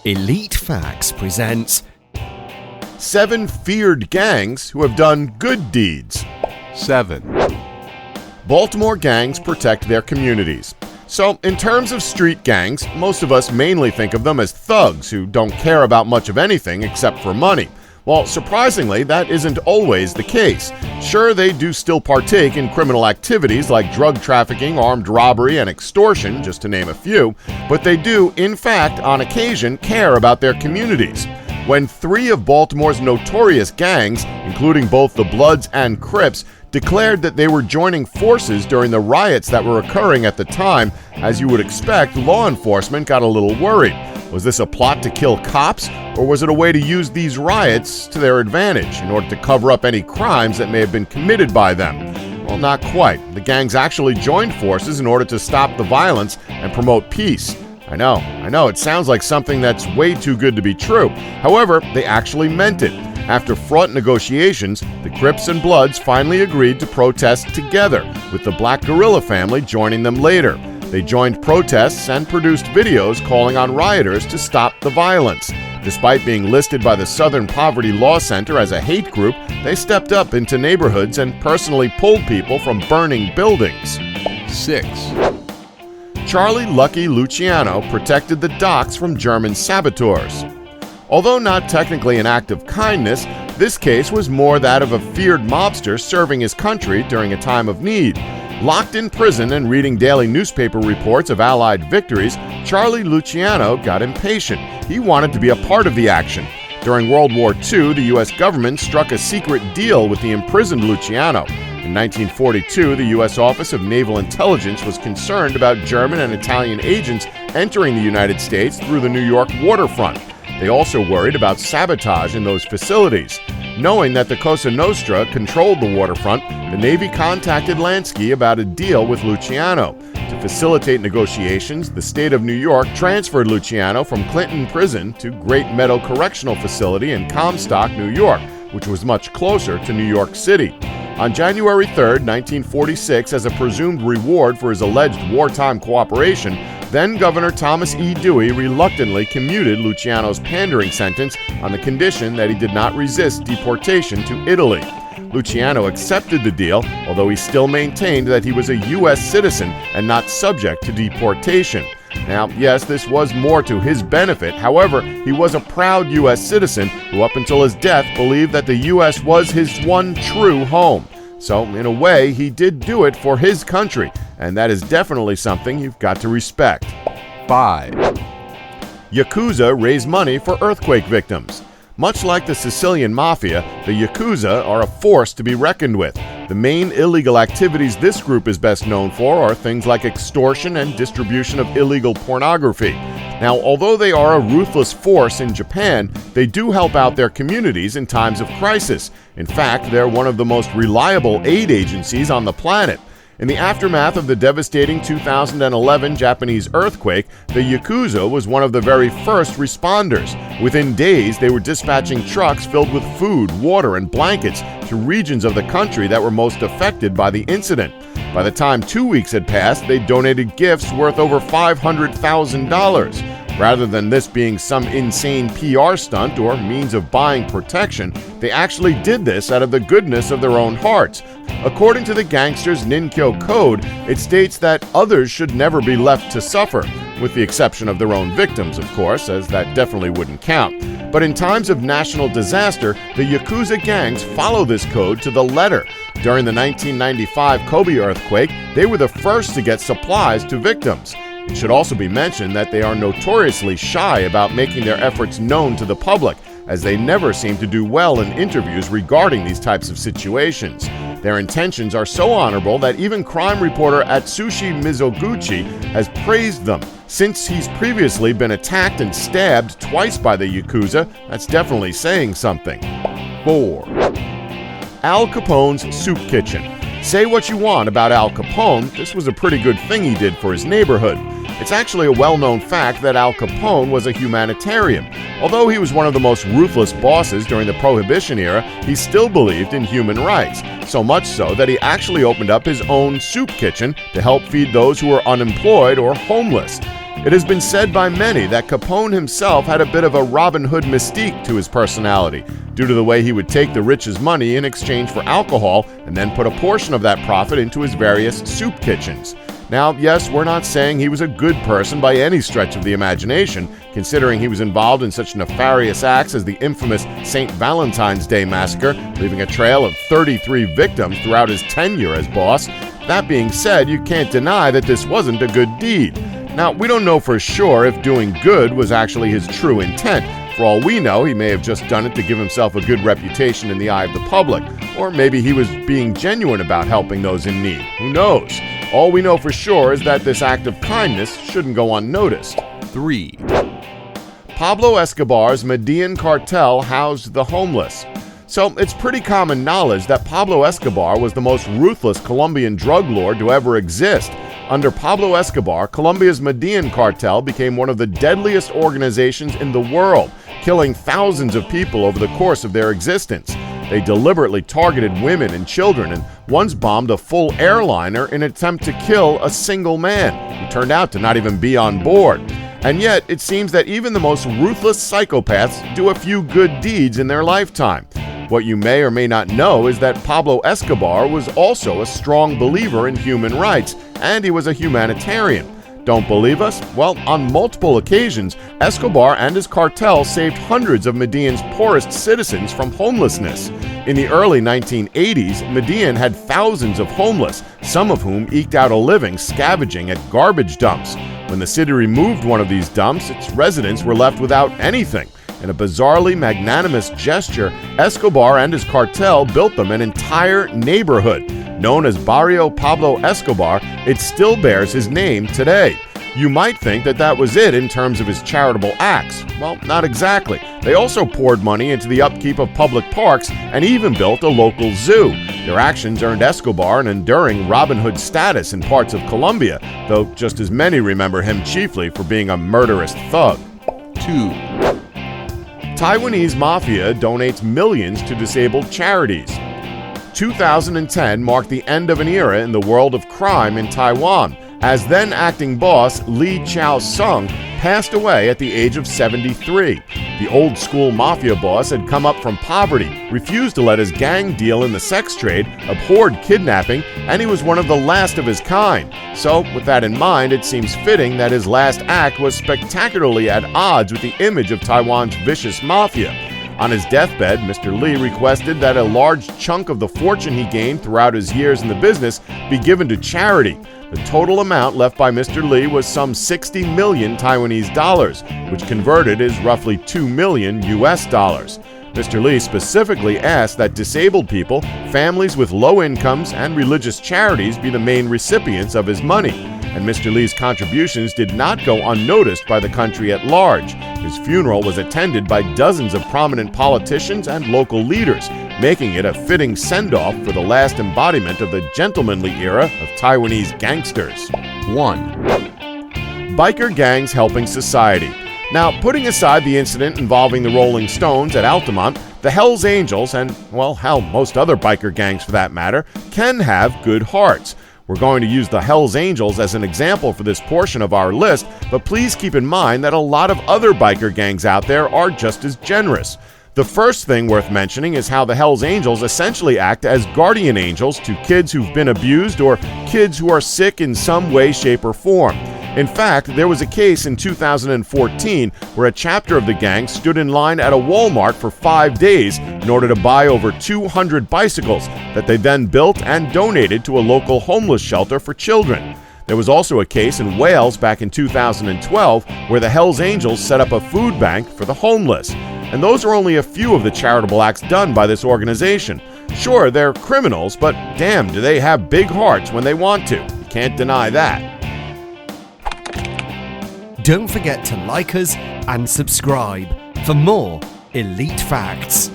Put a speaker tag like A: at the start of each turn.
A: Elite Facts presents
B: 7 feared gangs who have done good deeds.
C: 7.
B: Baltimore gangs protect their communities. So, in terms of street gangs, most of us mainly think of them as thugs who don't care about much of anything except for money. Well, surprisingly, that isn't always the case. Sure, they do still partake in criminal activities like drug trafficking, armed robbery, and extortion, just to name a few, but they do, in fact, on occasion, care about their communities. When 3 of Baltimore's notorious gangs, including both the Bloods and Crips, declared that they were joining forces during the riots that were occurring at the time, as you would expect, law enforcement got a little worried. Was this a plot to kill cops, or was it a way to use these riots to their advantage in order to cover up any crimes that may have been committed by them? Well, not quite. The gangs actually joined forces in order to stop the violence and promote peace. I know, it sounds like something that's way too good to be true. However, they actually meant it. After fraught negotiations, the Crips and Bloods finally agreed to protest together, with the Black Guerrilla family joining them later. They joined protests and produced videos calling on rioters to stop the violence. Despite being listed by the Southern Poverty Law Center as a hate group, they stepped up into neighborhoods and personally pulled people from burning buildings.
C: 6.
B: Charlie Lucky Luciano protected the docks from German saboteurs. Although not technically an act of kindness, this case was more that of a feared mobster serving his country during a time of need. Locked in prison and reading daily newspaper reports of Allied victories, Charlie Luciano got impatient. He wanted to be a part of the action. During World War II, the U.S. government struck a secret deal with the imprisoned Luciano. In 1942, the U.S. Office of Naval Intelligence was concerned about German and Italian agents entering the United States through the New York waterfront. They also worried about sabotage in those facilities. Knowing that the Cosa Nostra controlled the waterfront, the Navy contacted Lansky about a deal with Luciano. To facilitate negotiations, the state of New York transferred Luciano from Clinton Prison to Great Meadow Correctional Facility in Comstock, New York, which was much closer to New York City. On January 3, 1946, as a presumed reward for his alleged wartime cooperation, then-Governor Thomas E. Dewey reluctantly commuted Luciano's pandering sentence on the condition that he did not resist deportation to Italy. Luciano accepted the deal, although he still maintained that he was a U.S. citizen and not subject to deportation. Now, yes, this was more to his benefit. However, he was a proud U.S. citizen who, up until his death, believed that the U.S. was his one true home. So, in a way, he did do it for his country, and that is definitely something you've got to respect.
C: 5.
B: Yakuza raise money for earthquake victims. Much like the Sicilian Mafia, the Yakuza are a force to be reckoned with. The main illegal activities this group is best known for are things like extortion and distribution of illegal pornography. Now, although they are a ruthless force in Japan, they do help out their communities in times of crisis. In fact, they're one of the most reliable aid agencies on the planet. In the aftermath of the devastating 2011 Japanese earthquake, the Yakuza was one of the very first responders. Within days, they were dispatching trucks filled with food, water, and blankets to regions of the country that were most affected by the incident. By the time 2 weeks had passed, they donated gifts worth over $500,000. Rather than this being some insane PR stunt or means of buying protection, they actually did this out of the goodness of their own hearts. According to the gangsters' Ninkyo Code, it states that others should never be left to suffer, with the exception of their own victims, of course, as that definitely wouldn't count. But in times of national disaster, the Yakuza gangs follow this code to the letter. During the 1995 Kobe earthquake, they were the first to get supplies to victims. It should also be mentioned that they are notoriously shy about making their efforts known to the public, as they never seem to do well in interviews regarding these types of situations. Their intentions are so honorable that even crime reporter Atsushi Mizoguchi has praised them. Since he's previously been attacked and stabbed twice by the Yakuza, that's definitely saying something.
C: 4.
B: Al Capone's Soup Kitchen. Say what you want about Al Capone, this was a pretty good thing he did for his neighborhood. It's actually a well-known fact that Al Capone was a humanitarian. Although he was one of the most ruthless bosses during the Prohibition era, he still believed in human rights, so much so that he actually opened up his own soup kitchen to help feed those who were unemployed or homeless. It has been said by many that Capone himself had a bit of a Robin Hood mystique to his personality, due to the way he would take the rich's money in exchange for alcohol and then put a portion of that profit into his various soup kitchens. Now, yes, we're not saying he was a good person by any stretch of the imagination, considering he was involved in such nefarious acts as the infamous St. Valentine's Day massacre, leaving a trail of 33 victims throughout his tenure as boss. That being said, you can't deny that this wasn't a good deed. Now, we don't know for sure if doing good was actually his true intent. For all we know, he may have just done it to give himself a good reputation in the eye of the public. Or maybe he was being genuine about helping those in need. Who knows? All we know for sure is that this act of kindness shouldn't go unnoticed.
C: 3,
B: Pablo Escobar's Medellin cartel housed the homeless. So it's pretty common knowledge that Pablo Escobar was the most ruthless Colombian drug lord to ever exist. Under Pablo Escobar, Colombia's Medellin cartel became one of the deadliest organizations in the world, killing thousands of people over the course of their existence. They deliberately targeted women and children and once bombed a full airliner in an attempt to kill a single man, who turned out to not even be on board. And yet, it seems that even the most ruthless psychopaths do a few good deeds in their lifetime. What you may or may not know is that Pablo Escobar was also a strong believer in human rights, and he was a humanitarian. Don't believe us? Well, on multiple occasions, Escobar and his cartel saved hundreds of Medellin's poorest citizens from homelessness. In the early 1980s, Medellin had thousands of homeless, some of whom eked out a living scavenging at garbage dumps. When the city removed one of these dumps, its residents were left without anything. In a bizarrely magnanimous gesture, Escobar and his cartel built them an entire neighborhood. Known as Barrio Pablo Escobar, it still bears his name today. You might think that that was it in terms of his charitable acts. Well, not exactly. They also poured money into the upkeep of public parks and even built a local zoo. Their actions earned Escobar an enduring Robin Hood status in parts of Colombia, though just as many remember him chiefly for being a murderous thug.
C: 2,
B: Taiwanese Mafia donates millions to disabled charities. 2010 marked the end of an era in the world of crime in Taiwan, as then acting boss Lee Chow-sung passed away at the age of 73. The old-school mafia boss had come up from poverty, refused to let his gang deal in the sex trade, abhorred kidnapping, and he was one of the last of his kind. So, with that in mind, it seems fitting that his last act was spectacularly at odds with the image of Taiwan's vicious mafia. On his deathbed, Mr. Lee requested that a large chunk of the fortune he gained throughout his years in the business be given to charity. The total amount left by Mr. Lee was some 60 million Taiwanese dollars, which converted is roughly 2 million US dollars. Mr. Lee specifically asked that disabled people, families with low incomes, and religious charities be the main recipients of his money. And Mr. Lee's contributions did not go unnoticed by the country at large. His funeral was attended by dozens of prominent politicians and local leaders, making it a fitting send-off for the last embodiment of the gentlemanly era of Taiwanese gangsters.
C: 1,
B: Biker gangs helping society. Now, putting aside the incident involving the Rolling Stones at Altamont, the Hells Angels, and, well, hell, most other biker gangs for that matter, can have good hearts. We're going to use the Hells Angels as an example for this portion of our list, but please keep in mind that a lot of other biker gangs out there are just as generous. The first thing worth mentioning is how the Hells Angels essentially act as guardian angels to kids who've been abused or kids who are sick in some way, shape, or form. In fact, there was a case in 2014 where a chapter of the gang stood in line at a Walmart for 5 days in order to buy over 200 bicycles that they then built and donated to a local homeless shelter for children. There was also a case in Wales back in 2012 where the Hells Angels set up a food bank for the homeless. And those are only a few of the charitable acts done by this organization. Sure, they're criminals, but damn, do they have big hearts when they want to. You can't deny that.
A: Don't forget to like us and subscribe for more Elite Facts.